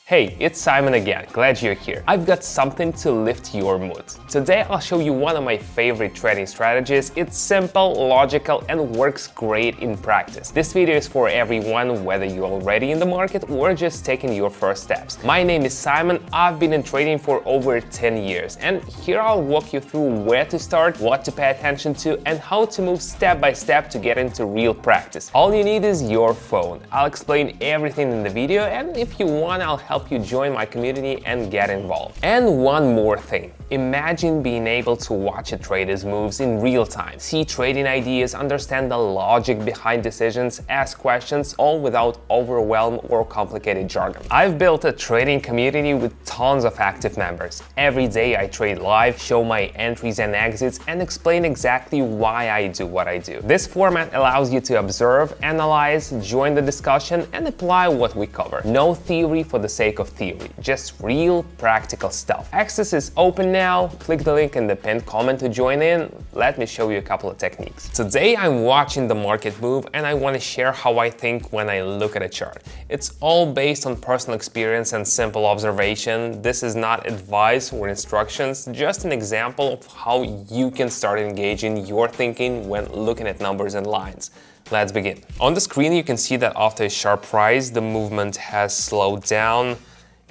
Hey, it's Simon again, glad you're here. I've got something to lift your mood. Today I'll show you one of my favorite trading strategies. It's simple, logical, and works great in practice. This video is for everyone, whether you're already in the market or just taking your first steps. My name is Simon, I've been in trading for over 10 years, and here I'll walk you through where to start, what to pay attention to, and how to move step by step to get into real practice. All you need is your phone. I'll explain everything in the video, and if you want, I'll help you join my community and get involved. And one more thing. Imagine being able to watch a trader's moves in real time, see trading ideas, understand the logic behind decisions, ask questions, all without overwhelm or complicated jargon. I've built a trading community with tons of active members. Every day I trade live, show my entries and exits, and explain exactly why I do what I do. This format allows you to observe, analyze, join the discussion, and apply what we cover. No theory for the sake of theory, just real practical stuff. Access is open now. Click the link in the pinned comment to join in. Let me show you a couple of techniques. Today I'm watching the market move and I want to share how I think when I look at a chart. It's all based on personal experience and simple observation. This is not advice or instructions, just an example of how you can start engaging your thinking when looking at numbers and lines. Let's begin. On the screen you can see that after a sharp rise the movement has slowed down.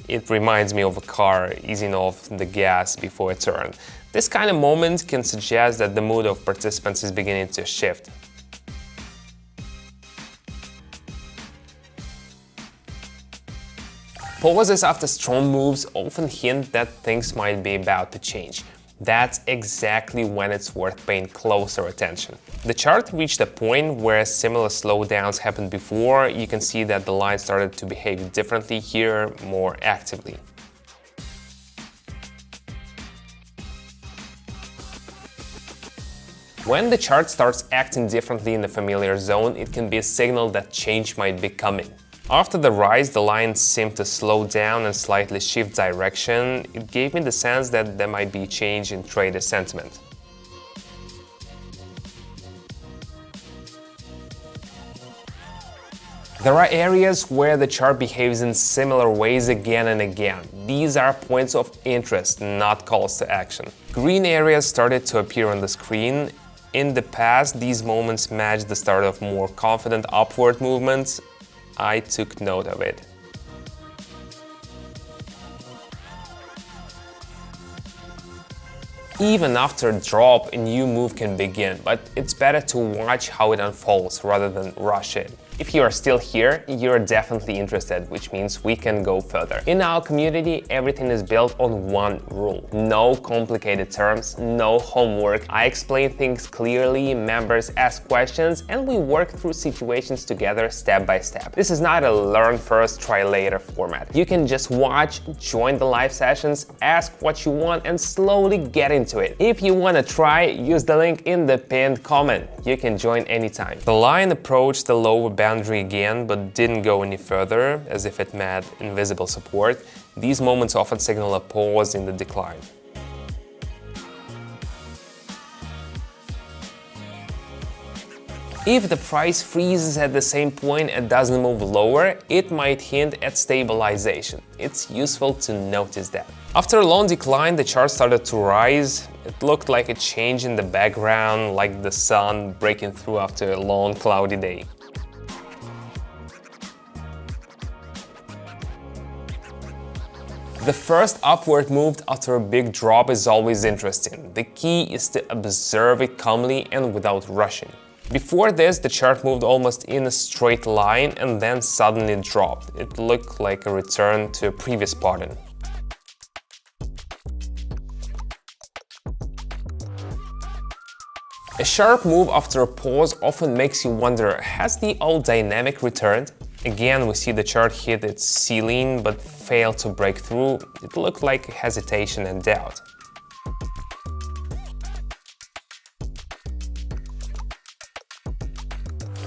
It reminds me of a car easing off the gas before a turn. This kind of moment can suggest that the mood of participants is beginning to shift. Pauses after strong moves often hint that things might be about to change. That's exactly when it's worth paying closer attention. The chart reached a point where similar slowdowns happened before. You can see that the line started to behave differently here, more actively. When the chart starts acting differently in the familiar zone, it can be a signal that change might be coming. After the rise, the line seemed to slow down and slightly shift direction. It gave me the sense that there might be a change in trader sentiment. There are areas where the chart behaves in similar ways again and again. These are points of interest, not calls to action. Green areas started to appear on the screen. In the past, these moments matched the start of more confident upward movements. I took note of it. Even after a drop, a new move can begin, but it's better to watch how it unfolds rather than rush it. If you are still here, you're definitely interested, which means we can go further. In our community, everything is built on one rule. No complicated terms, no homework. I explain things clearly, members ask questions, and we work through situations together step by step. This is not a learn first, try later format. You can just watch, join the live sessions, ask what you want, and slowly get into it. If you want to try, use the link in the pinned comment. You can join anytime. The line approached the lower boundary again, but didn't go any further, as if it met invisible support. These moments often signal a pause in the decline. If the price freezes at the same point and doesn't move lower, it might hint at stabilization. It's useful to notice that. After a long decline, the chart started to rise. It looked like a change in the background, like the sun breaking through after a long cloudy day. The first upward move after a big drop is always interesting. The key is to observe it calmly and without rushing. Before this, the chart moved almost in a straight line and then suddenly dropped. It looked like a return to a previous pattern. A sharp move after a pause often makes you wonder, has the old dynamic returned? Again, we see the chart hit its ceiling but failed to break through. It looked like hesitation and doubt.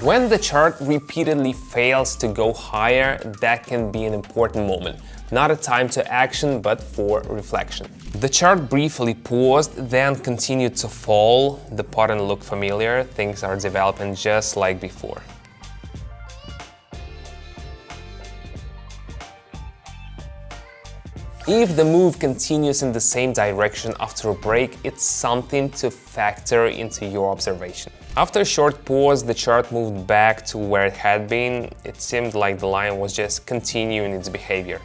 When the chart repeatedly fails to go higher, that can be an important moment. Not a time to action, but for reflection. The chart briefly paused, then continued to fall. The pattern looked familiar. Things are developing just like before. If the move continues in the same direction after a break, it's something to factor into your observation. After a short pause, the chart moved back to where it had been. It seemed like the line was just continuing its behavior.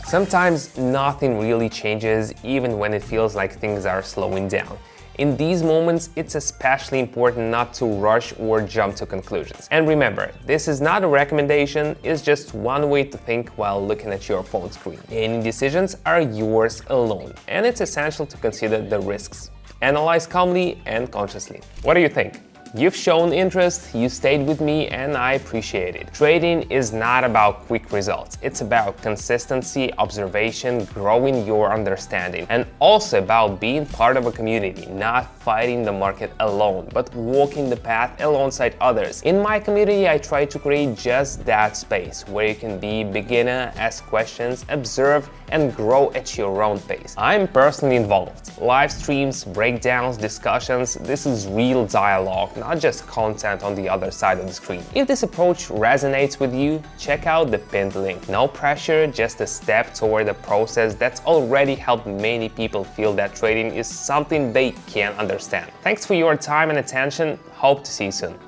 Sometimes nothing really changes, even when it feels like things are slowing down. In these moments, it's especially important not to rush or jump to conclusions. And remember, this is not a recommendation, it's just one way to think while looking at your phone screen. Any decisions are yours alone, and it's essential to consider the risks. Analyze calmly and consciously. What do you think? You've shown interest, you stayed with me, and I appreciate it. Trading is not about quick results. It's about consistency, observation, growing your understanding, and also about being part of a community, not fighting the market alone, but walking the path alongside others. In my community, I try to create just that space where you can be beginner, ask questions, observe, and grow at your own pace. I'm personally involved. Live streams, breakdowns, discussions, this is real dialogue, not just content on the other side of the screen. If this approach resonates with you, check out the pinned link. No pressure, just a step toward a process that's already helped many people feel that trading is something they can understand. Thanks for your time and attention. Hope to see you soon.